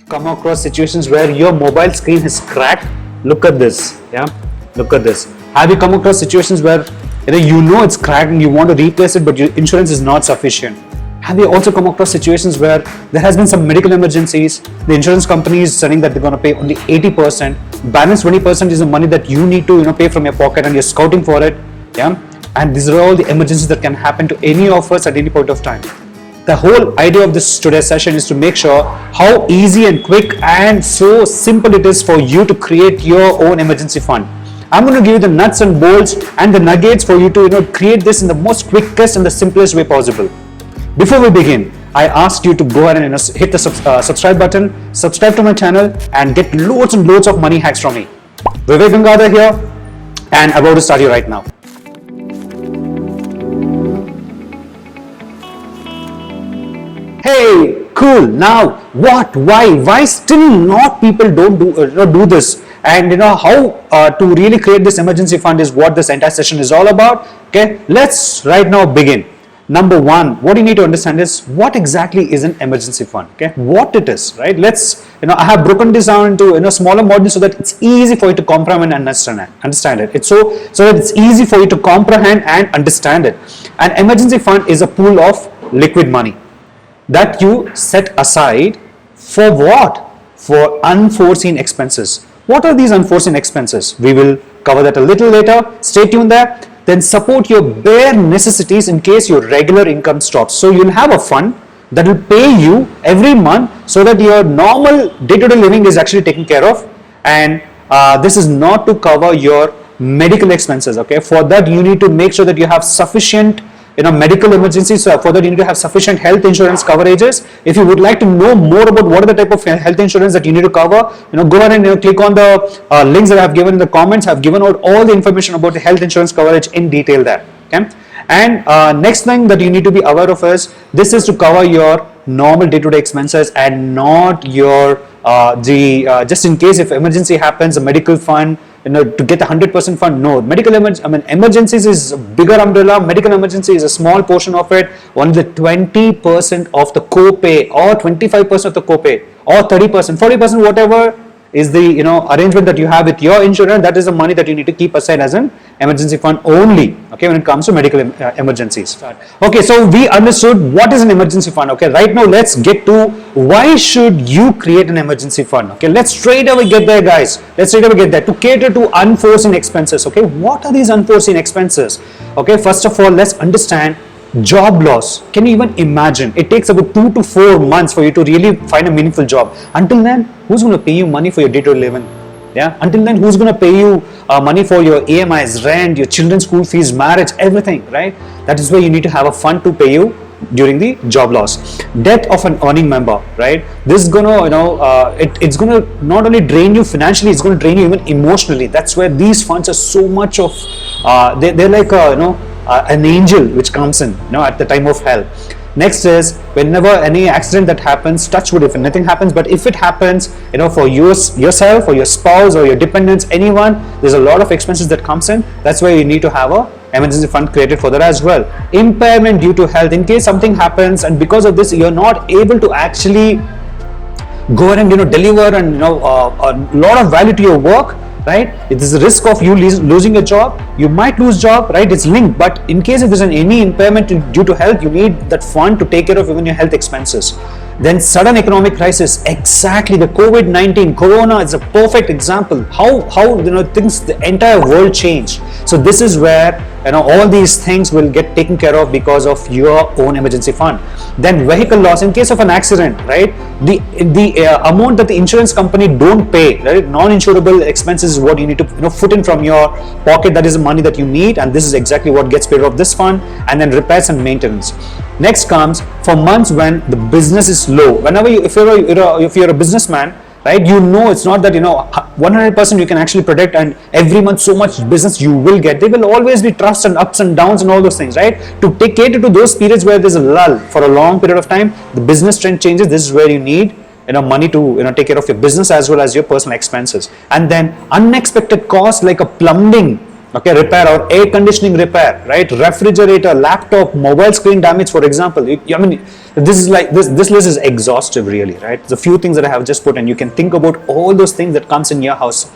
Come across situations where your mobile screen is cracked? Look at this. Yeah, look at this. Have you come across situations where you know it's cracked and you want to replace it, but your insurance is not sufficient? Have you also come across situations where there has been some medical emergencies? The insurance company is saying that they're going to pay only 80%. Balance 20% is the money that you need to pay from your pocket, and you're scouting for it. Yeah, and these are all the emergencies that can happen to any of us at any point of time. The whole idea of this today's session is to make sure how easy and quick and so simple it is for you to create your own emergency fund. I'm going to give you the nuts and bolts and the nuggets for you to create this in the most quickest and the simplest way possible. Before we begin, I ask you to go ahead and hit the subscribe button, subscribe to my channel, and get loads and loads of money hacks from me. Vivek Gangadhar here, and I'm about to start you right now. Hey, cool. Now, what? Why still not people don't do this? And how to really create this emergency fund is what this entire session is all about. Okay, let's right now begin. Number one, what you need to understand is what exactly is an emergency fund. Okay, what it is, right? Let's I have broken this down into smaller modules so that it's easy for you to comprehend and understand it. It's so that it's easy for you to comprehend and understand it. An emergency fund is a pool of liquid money that you set aside for what? For unforeseen expenses. What are these unforeseen expenses? We will cover that a little later. Stay tuned there. Then support your bare necessities in case your regular income stops. So you'll have a fund that will pay you every month so that your normal day-to-day living is actually taken care of. And this is not to cover your medical expenses. Okay, for that you need to make sure that you have sufficient medical emergencies. So for that you need to have sufficient health insurance coverages. If you would like to know more about what are the type of health insurance that you need to cover, go ahead and click on the links that I have given in the comments. I have given out all the information about the health insurance coverage in detail there. Okay, and next thing that you need to be aware of is this is to cover your normal day-to-day expenses and not your just in case if emergency happens, a medical fund. To get a 100% fund, no. Emergencies is a bigger umbrella. Medical emergency is a small portion of it. Only the 20% of the co-pay, or 25% of the co-pay, or 30%, 40%, whatever is the arrangement that you have with your insurer. That is the money that you need to keep aside as an emergency fund only. Okay, when it comes to medical emergencies. Okay, so we understood what is an emergency fund. Okay, right now let's get to why should you create an emergency fund. Okay, let's straight away get there, guys. Let's straight away get there to cater to unforeseen expenses. Okay, what are these unforeseen expenses? Okay, first of all, let's understand job loss. Can you even imagine? It takes about 2 to 4 months for you to really find a meaningful job. Until then, who's going to pay you money for your day-to-day living? Yeah. Until then, who's going to pay you money for your EMIs, rent, your children's school fees, marriage, everything, right? That is where you need to have a fund to pay you during the job loss. Death of an earning member, right? This is gonna, it's gonna not only drain you financially, it's gonna drain you even emotionally. That's where these funds are so much of, they're like an angel which comes in, at the time of hell. Next is whenever any accident that happens, touch wood if nothing happens, but if it happens, for yourself or your spouse or your dependents, anyone, there's a lot of expenses that comes in. That's why you need to have a emergency fund created for that as well. Impairment due to health, in case something happens and because of this you're not able to actually go ahead and deliver and a lot of value to your work, right? It is a risk of you losing a job. You might lose job, right? It's linked, but in case if there's any impairment due to health, you need that fund to take care of even your health expenses. Then sudden economic crisis, exactly, the COVID-19, Corona is a perfect example. How things, the entire world changed. So this is where all these things will get taken care of because of your own emergency fund. Then vehicle loss, in case of an accident, right? The amount that the insurance company don't pay, right? Non-insurable expenses is what you need to put in from your pocket. That is the money that you need, and this is exactly what gets paid off this fund. And then repairs and maintenance. Next comes for months when the business is low. Whenever if you're a businessman, right, it's not that 100% you can actually predict, and every month so much business you will get. There will always be trusts and ups and downs and all those things, right? To cater to those periods where there's a lull for a long period of time, the business trend changes. This is where you need money to take care of your business as well as your personal expenses. And then unexpected costs like a plumbing repair or air conditioning repair, right? Refrigerator, laptop, mobile screen damage, for example. This is like this list is exhaustive, really, right? The few things that I have just put, and you can think about all those things that comes in your house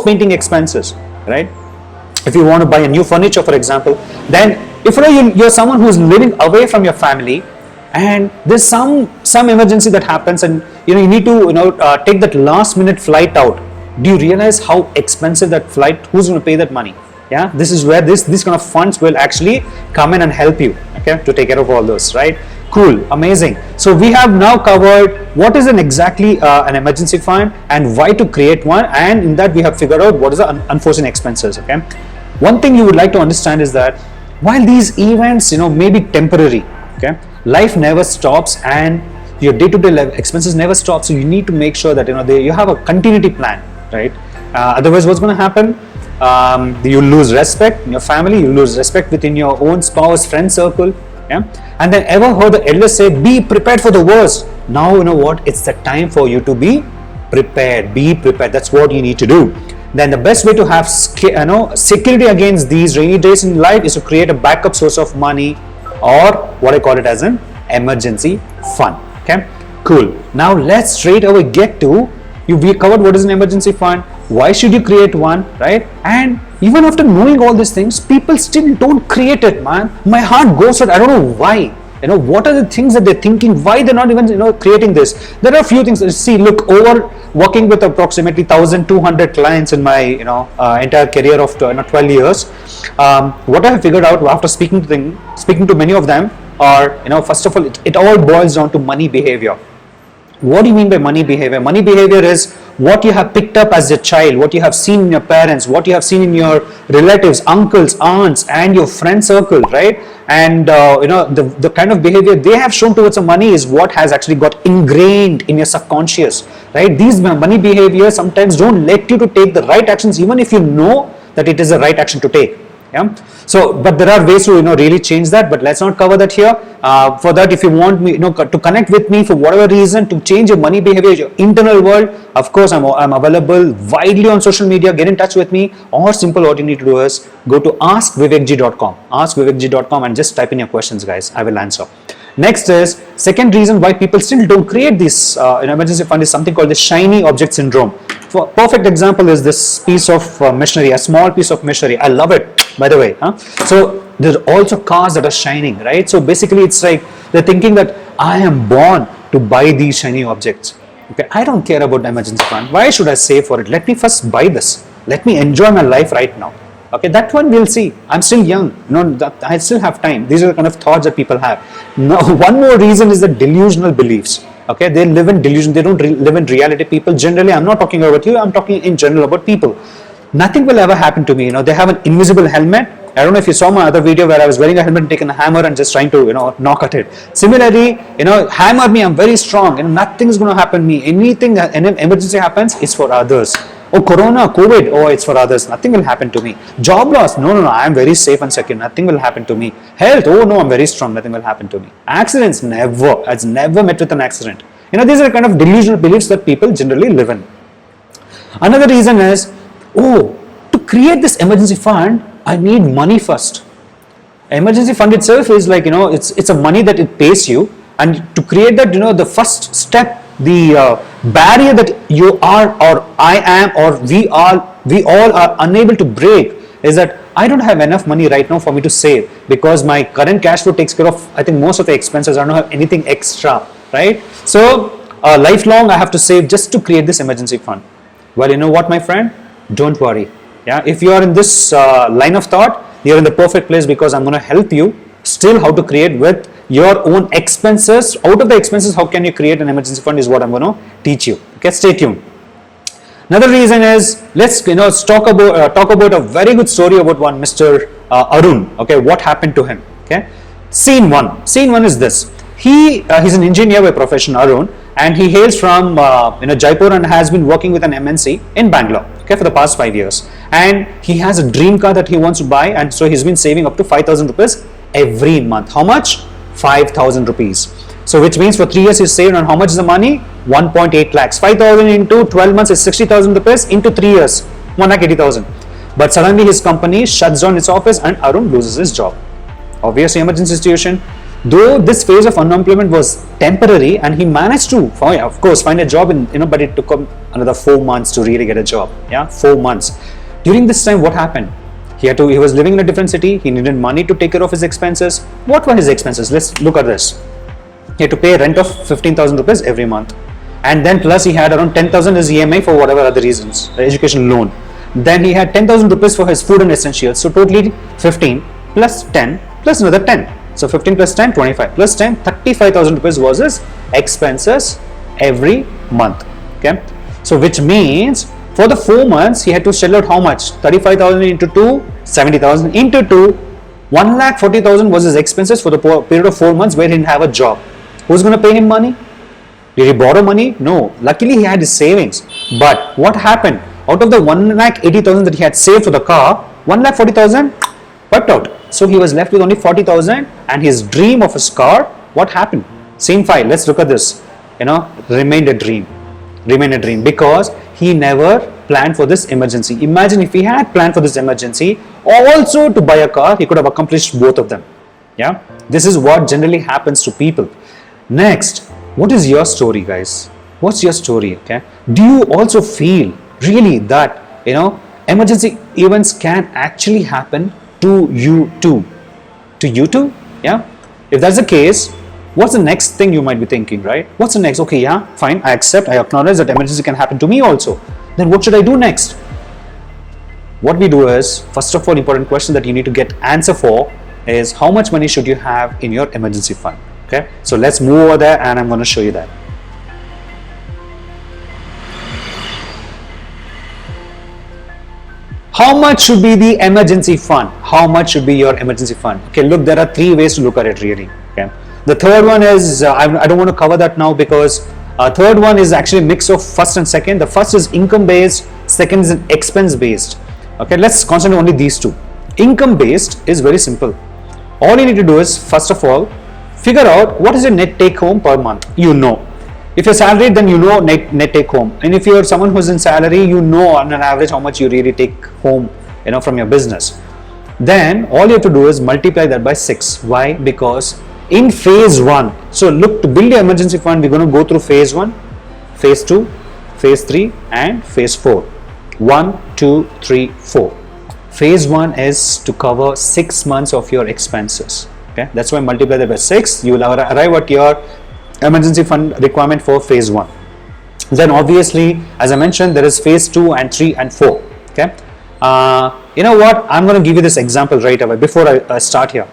painting expenses, right? If you want to buy a new furniture, for example, then if you're someone who's living away from your family, and there's some emergency that happens, and you need to take that last minute flight out. Do you realize how expensive that flight? Who's going to pay that money? Yeah, this is where this kind of funds will actually come in and help you, okay, to take care of all those, right? Cool, amazing. So we have now covered what is exactly an emergency fund and why to create one, and in that we have figured out what is the unforeseen expenses. Okay, one thing you would like to understand is that while these events may be temporary, okay, life never stops and your day-to-day expenses never stop. So you need to make sure that you have a continuity plan, right? Otherwise, what's going to happen? You lose respect in your family, you lose respect within your own spouse, friend circle. Yeah, and then ever heard the elders say, be prepared for the worst. Now you know what, it's the time for you to be prepared. That's what you need to do. Then the best way to have security against these rainy days in life is to create a backup source of money, or what I call it as an emergency fund. Okay, cool. Now let's straight away get to we covered what is an emergency fund, why should you create one, right? And even after knowing all these things, people still don't create it, man. My heart goes out. I don't know why. What are the things that they're thinking? Why they're not even creating this? There are a few things. See, look, over working with approximately 1,200 clients in my entire career of 12 years. What I have figured out after speaking to many of them are, first of all, it all boils down to money behavior. What do you mean by money behavior? Money behavior is what you have picked up as a child, what you have seen in your parents, what you have seen in your relatives, uncles, aunts, and your friend circle, right? And the kind of behavior they have shown towards the money is what has actually got ingrained in your subconscious, right? These money behaviors sometimes don't let you to take the right actions, even if you know that it is the right action to take. Yeah. So, but there are ways to really change that, but let's not cover that here. For that, if you want me to connect with me for whatever reason to change your money behavior, your internal world, of course I'm available widely on social media. Get in touch with me, or simple, what you need to do is go to askvivekji.com and just type in your questions, guys. I will answer. Next is second reason why people still don't create this emergency fund is something called the shiny object syndrome. For perfect example is this piece of machinery, a small piece of machinery. I love it, by the way. So there are also cars that are shining, right? So basically it's like they're thinking that I am born to buy these shiny objects. Okay, I don't care about the emergency fund. Why should I save for it? Let me first buy this. Let me enjoy my life right now. Okay, that one we'll see. I'm still young. I still have time. These are the kind of thoughts that people have. Now, one more reason is the delusional beliefs. Okay, they live in delusion. They don't live in reality. People generally, I'm not talking about you. I'm talking in general about people. Nothing will ever happen to me. They have an invisible helmet. I don't know if you saw my other video where I was wearing a helmet and taking a hammer and just trying to knock at it. Similarly, hammer me. I'm very strong. Nothing is going to happen to me. Anything that an emergency happens is for others. Oh, corona, COVID, oh, it's for others. Nothing will happen to me. Job loss, no, I am very safe and secure. Nothing will happen to me. Health, oh no, I'm very strong. Nothing will happen to me. Accidents, never. I've never met with an accident. These are kind of delusional beliefs that people generally live in. Another reason is, to create this emergency fund, I need money first. Emergency fund itself is like, it's a money that it pays you. And to create that, the first step, the barrier that you are, or I am, or we all are unable to break is that I don't have enough money right now for me to save, because my current cash flow takes care of, I think, most of the expenses. I don't have anything extra, right? So lifelong I have to save just to create this emergency fund. Well, you know what, my friend? Don't worry. Yeah, if you are in this line of thought, you're in the perfect place, because I'm going to help you still how to create with your own expenses. Out of the expenses, how can you create an emergency fund is what I'm going to teach you. Okay, stay tuned. Another reason is, let's talk about a very good story about one Mr. Arun. Okay, what happened to him? Okay, scene one is this. He's an engineer by profession, Arun, and he hails from Jaipur and has been working with an MNC in Bangalore, okay, for the past 5 years. And he has a dream car that he wants to buy, and so he's been saving up to 5,000 rupees every month. How much? 5,000 rupees. So which means for 3 years he's saved on how much is the money? 1.8 lakhs. 5,000 into 12 months is 60,000 rupees. Into 3 years, 1,80,000. But suddenly his company shuts down its office and Arun loses his job. Obviously, emergency situation. Though this phase of unemployment was temporary, and he managed to, of course, find a job in, but it took him another 4 months to really get a job. Yeah, 4 months. During this time, what happened? He was living in a different city. He needed money to take care of his expenses. What were his expenses? Let's look at this. He had to pay a rent of 15,000 rupees every month. And then plus he had around 10,000 as EMI for whatever other reasons, education loan. Then he had 10,000 rupees for his food and essentials. So totally 15 plus 10 plus another 10. So 15 plus 10, 25 plus 10, 35,000 rupees was his expenses every month. Okay. So which means for the 4 months he had to shell out how much? 35,000 into 2, 70,000 into 2, 1,40,000 was his expenses for the period of 4 months where he didn't have a job. Who's going to pay him money? Did he borrow money? No. Luckily he had his savings. But what happened? Out of the 1,80,000 that he had saved for the car, 1,40,000 wiped out. So he was left with only 40,000, and his dream of his car, what happened? Scene 5, let's look at this. Remained a dream. Remained a dream because he never planned for this emergency. Imagine if he had planned for this emergency, also to buy a car, he could have accomplished both of them. Yeah, this is what generally happens to people. Next, what is your story, guys? What's your story? Okay, do you also feel really that emergency events can actually happen to you too? To you too? Yeah. If that's the case, what's the next thing you might be thinking, right? What's the next? Okay, yeah, fine. I accept. I acknowledge that emergency can happen to me also. Then what should I do next? What we do is, first of all, important question that you need to get answer for is how much money should you have in your emergency fund? Okay. So let's move over there, and I'm going to show you that. How much should be the emergency fund? How much should be your emergency fund? Okay, look, there are 3 ways to look at it really. Okay, the third one is I don't want to cover that now because third one is actually a mix of first and second. The first is income based, second is expense based. Okay, let's concentrate only these two. Income based is very simple. All you need to do is first of all figure out what is your net take home per month. If you're salaried, then net take home, and if you're someone who's in salary, on an average how much you really take home from your business. Then all you have to do is multiply that by 6. Why? Because in phase 1, so look, to build your emergency fund, we're going to go through phase 1, phase 2, phase 3 and phase 4. 1, 2, 3, 4. Phase 1 is to cover 6 months of your expenses. Okay, that's why multiply that by 6, you will arrive at your emergency fund requirement for phase 1. Then obviously, as I mentioned, there is phase 2 and 3 and 4. Okay, you know what, I'm going to give you this example right away before I start here.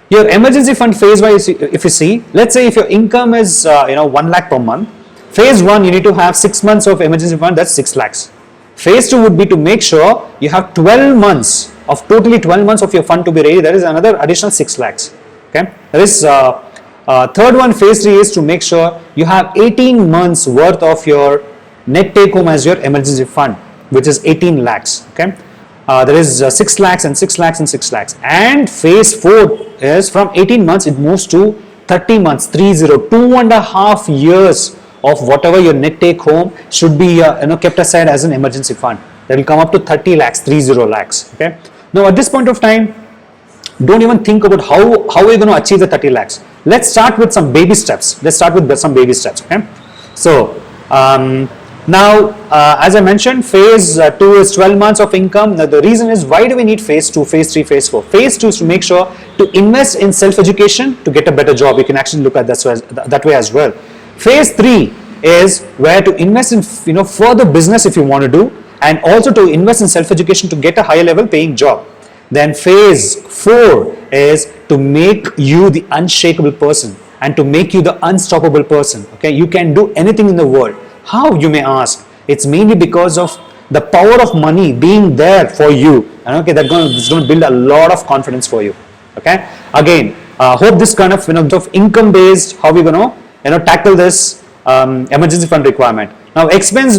Your emergency fund phase wise, if you see, let's say if your income is 1 lakh per month, phase 1 you need to have 6 months of emergency fund, that's 6 lakhs. Phase 2 would be to make sure you have 12 months of totally 12 months of your fund to be ready. That is another additional 6 lakhs. Okay, that is third one, phase 3 is to make sure you have 18 months worth of your net take home as your emergency fund, which is 18 lakhs. Okay, there is 6 lakhs and 6 lakhs and 6 lakhs. And phase 4 is from 18 months, it moves to 30 months, 2.5 years of whatever your net take home should be kept aside as an emergency fund. That will come up to 30 lakhs, 30 lakhs. Okay. Now at this point of time, don't even think about how are you going to achieve the 30 lakhs. Let's start with some baby steps. Okay. So now as I mentioned, phase 2 is 12 months of income. Now the reason is, why do we need phase 2, phase 3, phase 4? Phase 2 is to make sure to invest in self-education to get a better job. You can actually look at that way as well. Phase 3 is where to invest in further business if you want to do, and also to invest in self-education to get a higher level paying job. Then phase 4 is to make you the unshakable person and to make you the unstoppable person. Okay, you can do anything in the world. How, you may ask? It's mainly because of the power of money being there for you. And okay, it's going to build a lot of confidence for you. Okay, again, hope this kind of income based, how we're going to tackle this emergency fund requirement. Now expense